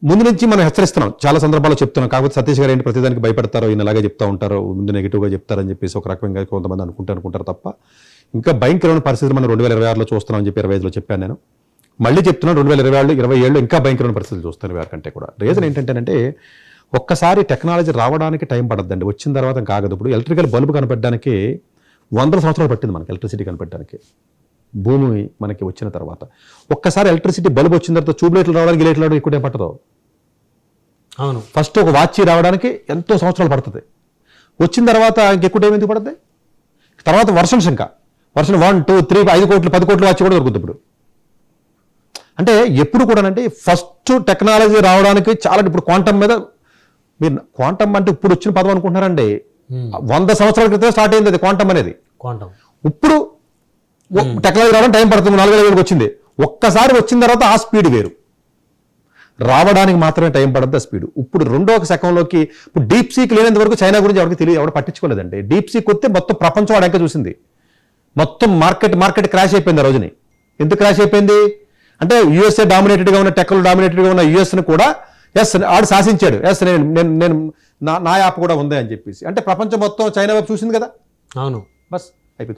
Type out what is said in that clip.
ముందు నుంచి మనం హెచ్చరిస్తున్నాం, చాలా సందర్భాల్లో చెప్తున్నాం. కాకపోతే సతీష్ గారు ఏంటి ప్రతిదానికి భయపడతారో, ఈయన ఇలాగే చెప్తా ఉంటారు, ముందు నెగిటివ్గా చెప్తారని చెప్పేసి ఒక రకంగా కొంతమంది అనుకుంటారు తప్ప ఇంకా భయంకరమైన పరిస్థితులు మనం 2026లో చూస్తున్నాం అని చెప్పి 25లో చెప్పాను నేను. మళ్ళీ చెప్తున్నాను, 2027 ఇంకా భయంకరమైన పరిస్థితులు చూస్తాను వారికంటే కూడా. రీజన్ ఏంటంటే ఒక్కసారి టెక్నాలజీ రావడానికి టైం పడద్దండి, వచ్చిన తర్వాత కాగదు. ఇప్పుడు ఎలక్ట్రికల్ బల్బు కనపెట్టడానికి 100 సంవత్సరాలు పట్టింది మనకి ఎలక్ట్రిసిటీ కనపెట్టడానికి, భూమి మనకి వచ్చిన తర్వాత. ఒక్కసారి ఎలక్ట్రిసిటీ బల్బు వచ్చిన తర్వాత ట్యూబ్లైట్లు రావడానికి గిలైట్లు రావడానికి ఎక్కువ పట్టదు. అవును, ఫస్ట్ ఒక వాచ్ రావడానికి ఎంతో సంవత్సరాలు పడుతుంది, వచ్చిన తర్వాత ఇంకెక్కువ టైం ఎందుకు పడుతుంది. తర్వాత వర్షన్ 1, 2, 3, 5 కోట్లు 10 కోట్ల వాచ్ కూడా దొరుకుతుంది ఇప్పుడు. అంటే ఎప్పుడు కూడా అంటే ఫస్ట్ టెక్నాలజీ రావడానికి చాలా, ఇప్పుడు క్వాంటమ్ మీద మీరు క్వాంటమ్ అంటే ఇప్పుడు వచ్చిన పదం అనుకుంటున్నారండి, 100 సంవత్సరాల క్రితం స్టార్ట్ అయింది అది క్వాంటమ్ అనేది. క్వాంటమ్ ఇప్పుడు టెక్నాలజీ రావడానికి టైం పడుతుంది, 4,000 వచ్చింది. ఒక్కసారి వచ్చిన తర్వాత ఆ స్పీడ్ వేరు, రావడానికి మాత్రమే టైం పడుతుంది ఆ స్పీడ్. ఇప్పుడు రెండో శకంలోకి ఇప్పుడు డీప్ సీక్ లేనంత వరకు చైనా గురించి ఎవరికి తెలియదు, ఎవరు పట్టించుకోలేదండి. డీప్ సీక్ వస్తే మొత్తం ప్రపంచం వాడంక చూసింది, మొత్తం మార్కెట్ క్రాష్ అయిపోయింది ఆ రోజుని. ఎందుకు క్రాష్ అయిపోయింది అంటే యూఎస్ఏ డామినేటెడ్గా ఉన్న, టెక్లో డామినేటెడ్గా ఉన్న యూఎస్ని కూడా ఆడు శాసించాడు, నేను నా యాప్ కూడా ఉంది అని చెప్పేసి. అంటే ప్రపంచం మొత్తం చైనా వైపు చూసింది కదా. అవును, బస్ అయిపోయింది.